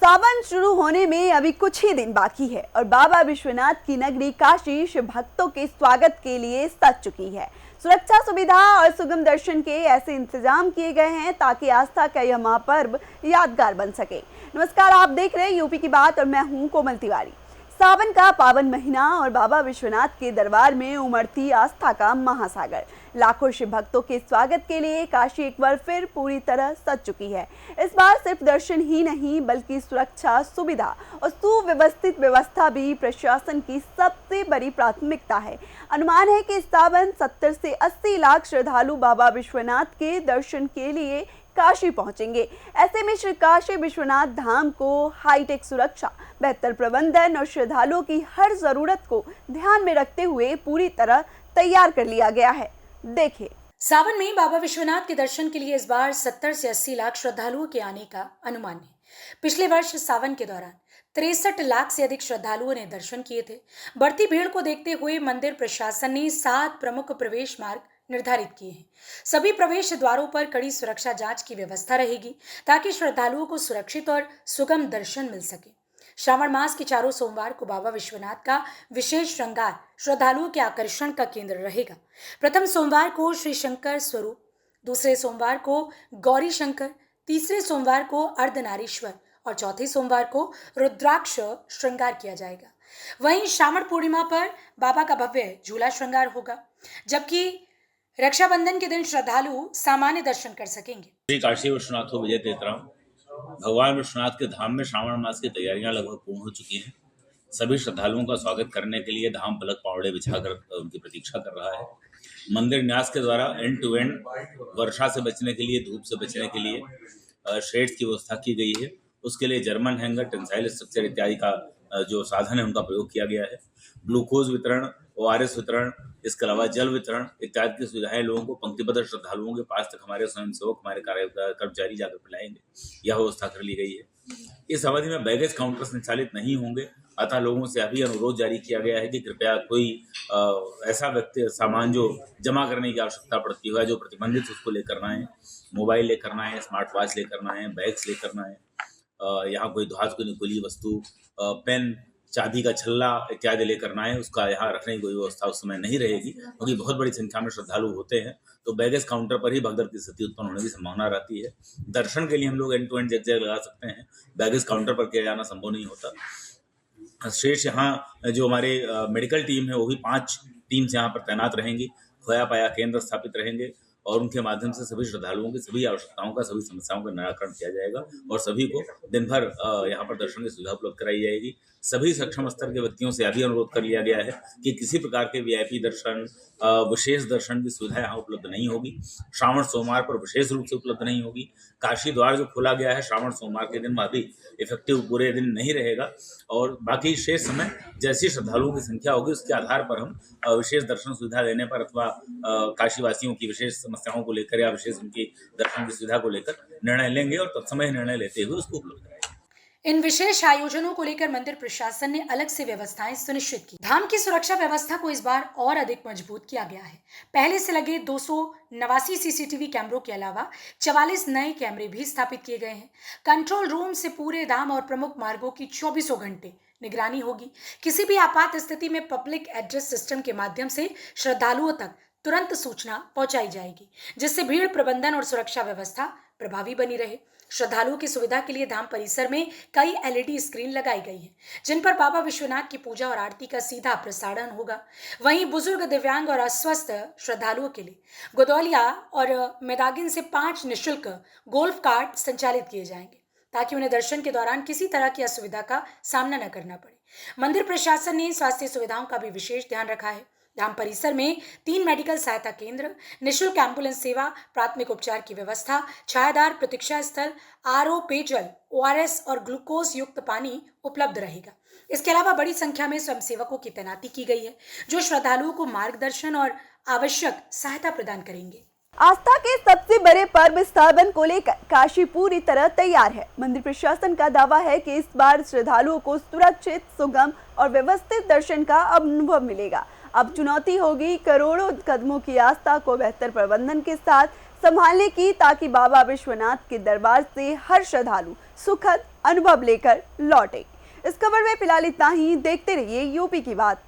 सावन शुरू होने में अभी कुछ ही दिन बाकी है और बाबा विश्वनाथ की नगरी काशी शिव भक्तों के स्वागत के लिए सज चुकी है। सुरक्षा सुविधा और सुगम दर्शन के ऐसे इंतजाम किए गए हैं ताकि आस्था का यह महापर्व यादगार बन सके। नमस्कार, आप देख रहे हैं यूपी की बात और मैं हूं कोमल तिवारी। सावन का पावन महीना और बाबा विश्वनाथ के दरबार में उमड़ती आस्था का महासागर। लाखों शिव भक्तों के स्वागत के लिए काशी एक बार फिर पूरी तरह सज चुकी है। इस बार सिर्फ दर्शन ही नहीं बल्कि सुरक्षा, सुविधा और सुव्यवस्थित व्यवस्था भी प्रशासन की सबसे बड़ी प्राथमिकता है। अनुमान है कि इस सावन 70 से 80 लाख श्रद्धालु बाबा विश्वनाथ के दर्शन के लिए काशी पहुंचेंगे। ऐसे में श्री काशी विश्वनाथ धाम को हाईटेक सुरक्षा, बेहतर प्रबंधन और श्रद्धालुओं की हर जरूरत को ध्यान में रखते हुए पूरी तरह तैयार कर लिया गया है। देखिए, सावन में बाबा विश्वनाथ के दर्शन के लिए इस बार 70 से 80 लाख श्रद्धालुओं के आने का अनुमान है। पिछले वर्ष सावन के दौरान 63 लाख से अधिक श्रद्धालुओं ने दर्शन किए थे। बढ़ती भीड़ को देखते हुए मंदिर प्रशासन ने 7 प्रमुख प्रवेश मार्ग निर्धारित किए हैं। सभी प्रवेश द्वारों पर कड़ी सुरक्षा जांच की व्यवस्था रहेगी ताकि श्रद्धालुओं को सुरक्षित और सुगम दर्शन मिल सके। श्रावण मास के चारों सोमवार को बाबा विश्वनाथ का विशेष श्रृंगार श्रद्धालुओं के आकर्षण का केंद्र रहेगा। प्रथम सोमवार को श्री शंकर स्वरूप, दूसरे सोमवार को गौरी शंकर, तीसरे सोमवार को अर्धनारीश्वर और चौथे सोमवार को रुद्राक्ष श्रृंगार किया जाएगा। वहीं श्रावण पूर्णिमा पर बाबा का भव्य झूला श्रृंगार होगा, जबकि रक्षाबंधन के दिन श्रद्धालु सामान्य दर्शन कर सकेंगे। श्री काशी विश्वनाथ को विजय तेतराम। भगवान विश्वनाथ के धाम में श्रावण मास की तैयारियां लगभग पूर्ण हो चुकी हैं। सभी श्रद्धालुओं का स्वागत करने के लिए धाम पलक पावड़े बिछाकर उनकी प्रतीक्षा कर रहा है। मंदिर न्यास के द्वारा एंड टू एंड वर्षा से बचने के लिए, धूप से बचने के लिए शेड्स की व्यवस्था की गई है। उसके लिए जर्मन हैंगर, टेंसाइल स्ट्रक्चर इत्यादि का जो साधन है उनका प्रयोग किया गया है। ग्लूकोज वितरण, ORS वितरण, इसके अलावा जल वितरण इत्यादि की सुविधाएं लोगों को, पंक्तिबद्ध श्रद्धालुओं के पास तक हमारे स्वयंसेवक, हमारे कर्मचारी जाकर पिलाएंगे, यह व्यवस्था कर ली गई है। इस अवधि में बैगेज काउंटर संचालित नहीं होंगे, अतः लोगों से अभी अनुरोध जारी किया गया है कि कृपया कोई ऐसा व्यक्ति सामान जो जमा करने की आवश्यकता पड़ती है, जो प्रतिबंधित, उसको लेकर ना आए। मोबाइल लेकर ना आए, स्मार्ट वॉच लेकर ना आए, बैग्स लेकर ना आए। यहाँ कोई धातु की निकुली वस्तु, पेन, चांदी का छल्ला इत्यादि लेकर ना आए, उसका यहाँ रखने की कोई व्यवस्था उस समय नहीं रहेगी, क्योंकि बहुत बड़ी संख्या में श्रद्धालु होते हैं तो बैगेज काउंटर पर ही भगदड़ की स्थिति उत्पन्न होने की संभावना रहती है। दर्शन के लिए हम लोग एंड टू एंड जगह लगा सकते हैं, बैगेज काउंटर पर किया जाना संभव नहीं होता। शेष यहाँ जो हमारे मेडिकल टीम है वो भी 5 टीम्स यहाँ पर तैनात रहेंगी। खोया पाया केंद्र स्थापित रहेंगे और उनके माध्यम से सभी श्रद्धालुओं की सभी आवश्यकताओं का, सभी समस्याओं का निराकरण किया जाएगा और सभी को दिन भर यहाँ पर दर्शन की सुविधा उपलब्ध कराई जाएगी। सभी सक्षम स्तर के व्यक्तियों से अभी अनुरोध कर लिया गया है कि किसी प्रकार के VIP दर्शन, विशेष दर्शन की सुविधा यहाँ उपलब्ध नहीं होगी। श्रावण सोमवार पर विशेष रूप से उपलब्ध नहीं होगी। काशी द्वार जो खोला गया है श्रावण सोमवार के दिन, वह भी इफेक्टिव पूरे दिन नहीं रहेगा और बाकी शेष समय जैसी श्रद्धालुओं की संख्या होगी उसके आधार पर हम विशेष दर्शन सुविधा देने पर अथवा काशीवासियों की विशेष समस्याओं को लेकर या विशेष उनकी दर्शन की सुविधा को लेकर निर्णय लेंगे और तत्समय निर्णय लेते हुए उसको उपलब्ध कराएंगे। इन विशेष आयोजनों को लेकर मंदिर प्रशासन ने अलग से व्यवस्थाएं सुनिश्चित की। धाम की सुरक्षा व्यवस्था को इस बार और अधिक मजबूत किया गया है। पहले से लगे 289 CCTV कैमरों के अलावा 44 नए कैमरे भी स्थापित किए गए हैं। कंट्रोल रूम से पूरे धाम और प्रमुख मार्गों की 24 घंटे निगरानी होगी। किसी भी आपात स्थिति में पब्लिक एड्रेस सिस्टम के माध्यम से श्रद्धालुओं तक तुरंत सूचना पहुंचाई जाएगी, जिससे भीड़ प्रबंधन और सुरक्षा व्यवस्था प्रभावी बनी रहे। श्रद्धालुओं की सुविधा के लिए धाम परिसर में कई LED स्क्रीन लगाई गई हैं, जिन पर बाबा विश्वनाथ की पूजा और आरती का सीधा प्रसारण होगा। वहीं बुजुर्ग, दिव्यांग और अस्वस्थ श्रद्धालुओं के लिए गोदौलिया और मेदागिन से 5 निःशुल्क गोल्फ कार्ट संचालित किए जाएंगे ताकि उन्हें दर्शन के दौरान किसी तरह की असुविधा का सामना न करना पड़े। मंदिर प्रशासन ने स्वास्थ्य सुविधाओं का भी विशेष ध्यान रखा है। धाम परिसर में 3 मेडिकल सहायता केंद्र, निःशुल्क एम्बुलेंस सेवा, प्राथमिक उपचार की व्यवस्था, छायादार प्रतीक्षा स्थल, RO पेयजल, ORS और ग्लूकोज युक्त पानी उपलब्ध रहेगा। इसके अलावा बड़ी संख्या में स्वयंसेवकों की तैनाती की गई है, जो श्रद्धालुओं को मार्गदर्शन और आवश्यक सहायता प्रदान करेंगे। आस्था के सबसे बड़े पर्व सावन को लेकर काशी पूरी तरह तैयार है। मंदिर प्रशासन का दावा है कि इस बार श्रद्धालुओं को सुरक्षित, सुगम और व्यवस्थित दर्शन का अनुभव मिलेगा। अब चुनौती होगी करोड़ों कदमों की आस्था को बेहतर प्रबंधन के साथ संभालने की, ताकि बाबा विश्वनाथ के दरबार से हर श्रद्धालु सुखद अनुभव लेकर लौटे। इस खबर में फिलहाल इतना ही। देखते रहिए यूपी की बात।